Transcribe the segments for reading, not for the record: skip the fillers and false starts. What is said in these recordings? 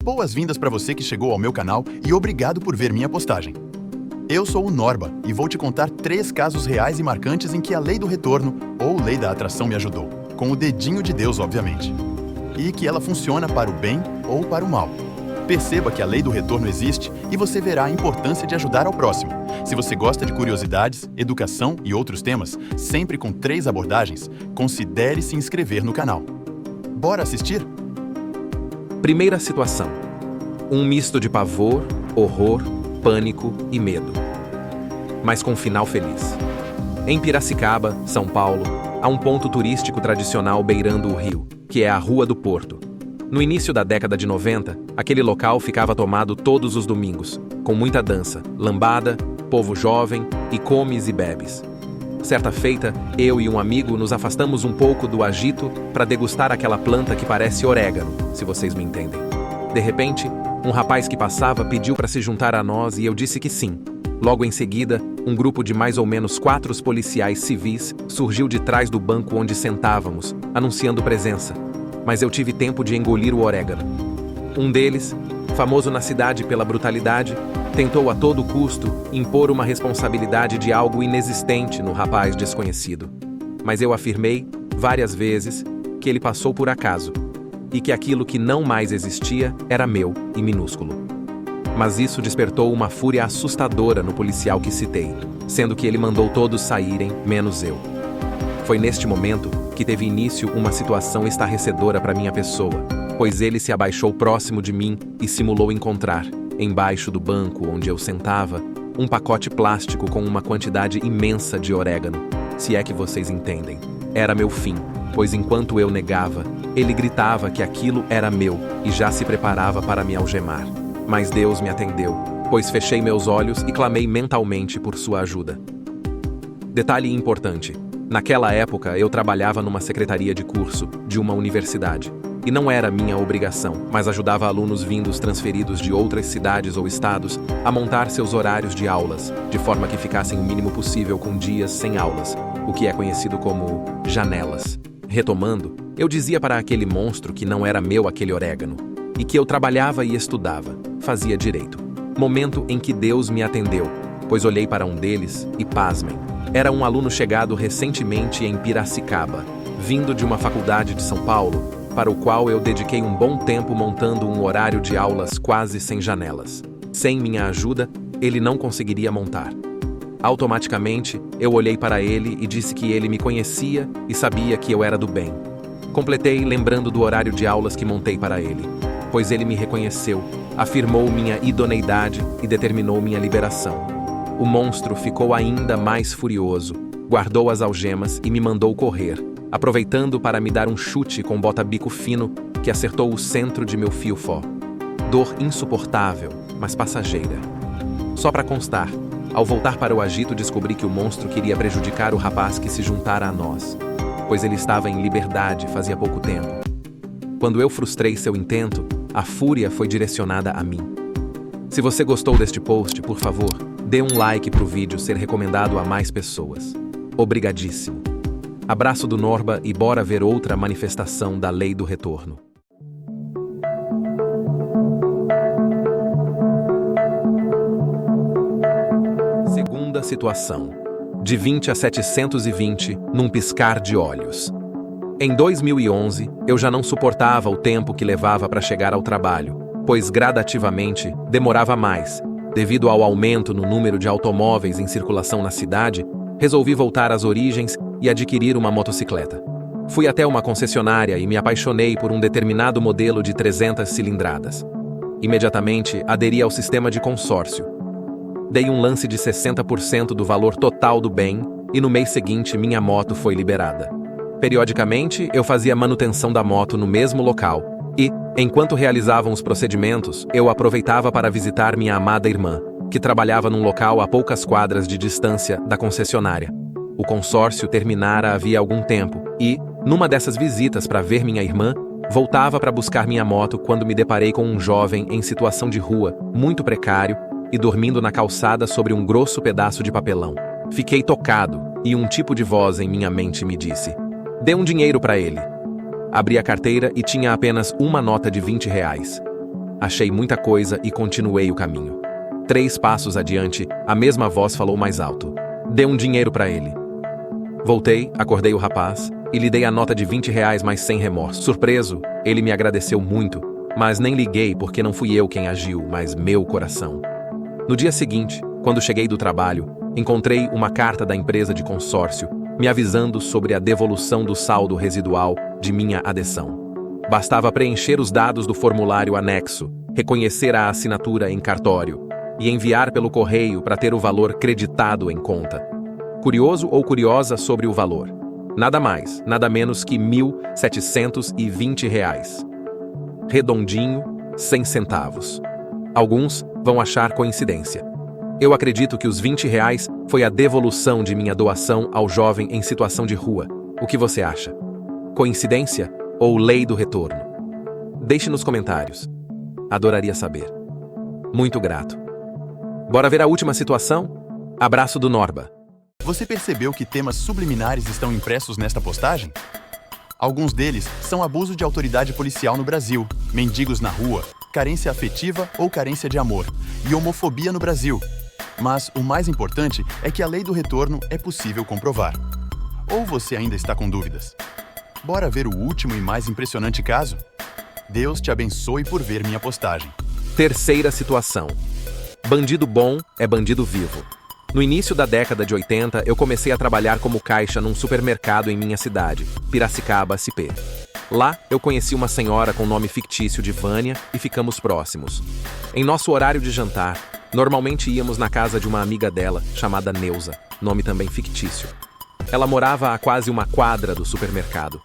Boas-vindas para você que chegou ao meu canal e obrigado por ver minha postagem. Eu sou o Norba e vou te contar 3 casos reais e marcantes em que a lei do retorno ou lei da atração me ajudou, com o dedinho de Deus, obviamente. E que ela funciona para o bem ou para o mal. Perceba que a lei do retorno existe e você verá a importância de ajudar ao próximo. Se você gosta de curiosidades, educação e outros temas, sempre com 3 abordagens, considere se inscrever no canal. Bora assistir? Primeira situação. Um misto de pavor, horror, pânico e medo. Mas com um final feliz. Em Piracicaba, São Paulo, há um ponto turístico tradicional beirando o rio, que é a Rua do Porto. No início da década de 90, aquele local ficava tomado todos os domingos, com muita dança, lambada, povo jovem e comes e bebes. Certa feita, eu e um amigo nos afastamos um pouco do agito para degustar aquela planta que parece orégano, se vocês me entendem. De repente, um rapaz que passava pediu para se juntar a nós e eu disse que sim. Logo em seguida, um grupo de mais ou menos 4 policiais civis surgiu de trás do banco onde sentávamos, anunciando presença. Mas eu tive tempo de engolir o orégano. Um deles, famoso na cidade pela brutalidade, tentou a todo custo impor uma responsabilidade de algo inexistente no rapaz desconhecido. Mas eu afirmei, várias vezes, que ele passou por acaso, e que aquilo que não mais existia era meu e minúsculo. Mas isso despertou uma fúria assustadora no policial que citei, sendo que ele mandou todos saírem, menos eu. Foi neste momento que teve início uma situação estarrecedora para minha pessoa, pois ele se abaixou próximo de mim e simulou encontrar, embaixo do banco onde eu sentava, um pacote plástico com uma quantidade imensa de orégano. Se é que vocês entendem. Era meu fim, pois enquanto eu negava, ele gritava que aquilo era meu e já se preparava para me algemar. Mas Deus me atendeu, pois fechei meus olhos e clamei mentalmente por sua ajuda. Detalhe importante: naquela época eu trabalhava numa secretaria de curso de uma universidade. E não era minha obrigação, mas ajudava alunos vindos transferidos de outras cidades ou estados a montar seus horários de aulas, de forma que ficassem o mínimo possível com dias sem aulas, o que é conhecido como janelas. Retomando, eu dizia para aquele monstro que não era meu aquele orégano, e que eu trabalhava e estudava, fazia direito. Momento em que Deus me atendeu, pois olhei para um deles e pasmem. Era um aluno chegado recentemente em Piracicaba, vindo de uma faculdade de São Paulo, para o qual eu dediquei um bom tempo montando um horário de aulas quase sem janelas. Sem minha ajuda, ele não conseguiria montar. Automaticamente, eu olhei para ele e disse que ele me conhecia e sabia que eu era do bem. Completei lembrando do horário de aulas que montei para ele, pois ele me reconheceu, afirmou minha idoneidade e determinou minha liberação. O monstro ficou ainda mais furioso, guardou as algemas e me mandou correr, aproveitando para me dar um chute com bota-bico fino que acertou o centro de meu fio-fó. Dor insuportável, mas passageira. Só para constar, ao voltar para o agito descobri que o monstro queria prejudicar o rapaz que se juntara a nós, pois ele estava em liberdade fazia pouco tempo. Quando eu frustrei seu intento, a fúria foi direcionada a mim. Se você gostou deste post, por favor, dê um like para o vídeo ser recomendado a mais pessoas. Obrigadíssimo. Abraço do Norba e bora ver outra manifestação da lei do retorno. Segunda situação. De 20 a 720, num piscar de olhos. Em 2011, eu já não suportava o tempo que levava para chegar ao trabalho, pois gradativamente demorava mais. Devido ao aumento no número de automóveis em circulação na cidade, resolvi voltar às origens e adquirir uma motocicleta. Fui até uma concessionária e me apaixonei por um determinado modelo de 300 cilindradas. Imediatamente aderi ao sistema de consórcio. Dei um lance de 60% do valor total do bem e no mês seguinte minha moto foi liberada. Periodicamente eu fazia manutenção da moto no mesmo local e, enquanto realizavam os procedimentos, eu aproveitava para visitar minha amada irmã, que trabalhava num local a poucas quadras de distância da concessionária. O consórcio terminara havia algum tempo e, numa dessas visitas para ver minha irmã, voltava para buscar minha moto quando me deparei com um jovem em situação de rua, muito precário, e dormindo na calçada sobre um grosso pedaço de papelão. Fiquei tocado e um tipo de voz em minha mente me disse: "Dê um dinheiro para ele." Abri a carteira e tinha apenas uma nota de R$20. achei muita coisa e continuei o caminho. 3 passos adiante, a mesma voz falou mais alto. Dê um dinheiro para ele. Voltei, acordei o rapaz e lhe dei a nota de R$ 20, mas sem remorso. Surpreso, ele me agradeceu muito, mas nem liguei porque não fui eu quem agiu, mas meu coração. No dia seguinte, quando cheguei do trabalho, encontrei uma carta da empresa de consórcio me avisando sobre a devolução do saldo residual de minha adesão. Bastava preencher os dados do formulário anexo, reconhecer a assinatura em cartório e enviar pelo correio para ter o valor creditado em conta. Curioso ou curiosa sobre o valor? Nada mais, nada menos que R$ 1.720. Redondinho, sem centavos. Alguns vão achar coincidência. Eu acredito que os R$ 20 foi a devolução de minha doação ao jovem em situação de rua. O que você acha? Coincidência ou lei do retorno? Deixe nos comentários. Adoraria saber. Muito grato. Bora ver a última situação? Abraço do Norba. Você percebeu que temas subliminares estão impressos nesta postagem? Alguns deles são abuso de autoridade policial no Brasil, mendigos na rua, carência afetiva ou carência de amor, e homofobia no Brasil. Mas o mais importante é que a lei do retorno é possível comprovar. Ou você ainda está com dúvidas? Bora ver o último e mais impressionante caso? Deus te abençoe por ver minha postagem. Terceira situação. Bandido bom é bandido vivo. No início da década de 80, eu comecei a trabalhar como caixa num supermercado em minha cidade, Piracicaba, SP. Lá, eu conheci uma senhora com nome fictício de Vânia e ficamos próximos. Em nosso horário de jantar, normalmente íamos na casa de uma amiga dela, chamada Neuza, nome também fictício. Ela morava a quase uma quadra do supermercado.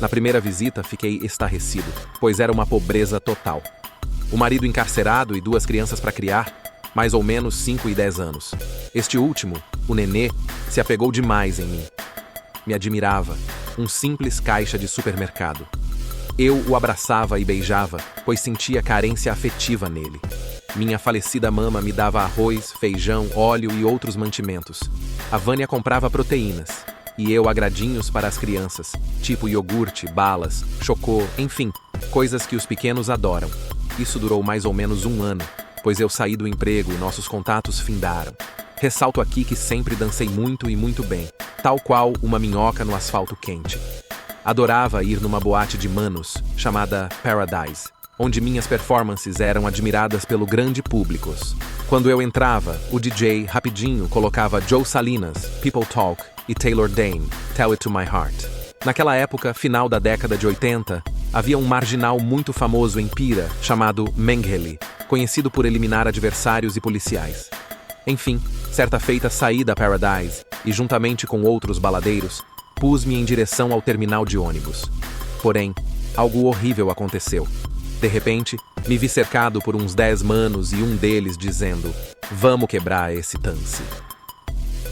Na primeira visita, fiquei estarrecido, pois era uma pobreza total. O marido encarcerado e 2 crianças para criar, mais ou menos 5 e 10 anos. Este último, o Nenê, se apegou demais em mim. Me admirava, um simples caixa de supermercado. Eu o abraçava e beijava, pois sentia carência afetiva nele. Minha falecida mama me dava arroz, feijão, óleo e outros mantimentos. A Vânia comprava proteínas, e eu agradinhos para as crianças, tipo iogurte, balas, chocô, enfim, coisas que os pequenos adoram. Isso durou mais ou menos 1 ano, pois eu saí do emprego e nossos contatos findaram. Ressalto aqui que sempre dancei muito e muito bem, tal qual uma minhoca no asfalto quente. Adorava ir numa boate de manos, chamada Paradise, onde minhas performances eram admiradas pelo grande público. Quando eu entrava, o DJ rapidinho colocava Joe Salinas, People Talk, e Taylor Dayne, Tell It To My Heart. Naquela época, final da década de 80, havia um marginal muito famoso em Pira, chamado Mengele, conhecido por eliminar adversários e policiais. Enfim, certa feita saí da Paradise e, juntamente com outros baladeiros, pus-me em direção ao terminal de ônibus. Porém, algo horrível aconteceu. De repente, me vi cercado por uns 10 manos e um deles dizendo: "Vamos quebrar esse tance."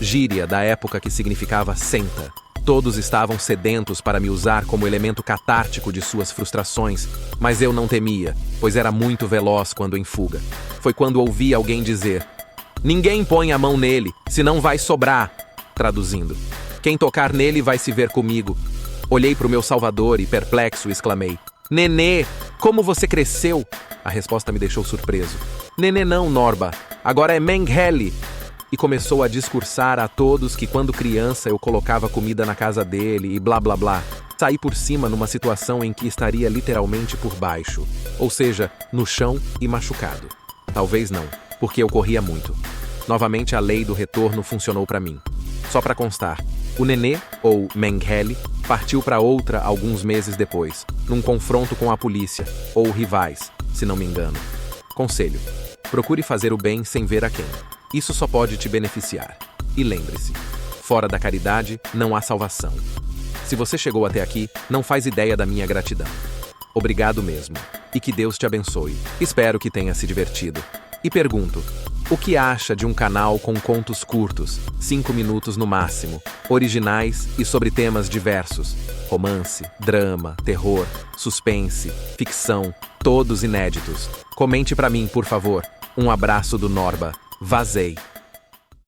Gíria da época que significava senta. Todos estavam sedentos para me usar como elemento catártico de suas frustrações, mas eu não temia, pois era muito veloz quando em fuga. Foi quando ouvi alguém dizer: "Ninguém põe a mão nele, senão vai sobrar." Traduzindo: "Quem tocar nele vai se ver comigo." Olhei para o meu salvador e, perplexo, exclamei: "Nenê, como você cresceu?" A resposta me deixou surpreso. "Nenê não, Norba, agora é Mengele." E começou a discursar a todos que quando criança eu colocava comida na casa dele e blá blá blá. Saí por cima numa situação em que estaria literalmente por baixo, ou seja, no chão e machucado. Talvez não, porque eu corria muito. Novamente a lei do retorno funcionou para mim. Só para constar, o Nenê, ou Mengele, partiu para outra alguns meses depois, num confronto com a polícia, ou rivais, se não me engano. Conselho: procure fazer o bem sem ver a quem. Isso só pode te beneficiar. E lembre-se, fora da caridade não há salvação. Se você chegou até aqui, não faz ideia da minha gratidão. Obrigado mesmo. E que Deus te abençoe. Espero que tenha se divertido. E pergunto: o que acha de um canal com contos curtos, 5 minutos no máximo, originais e sobre temas diversos? Romance, drama, terror, suspense, ficção, todos inéditos. Comente pra mim, por favor. Um abraço do Norba. Vazei.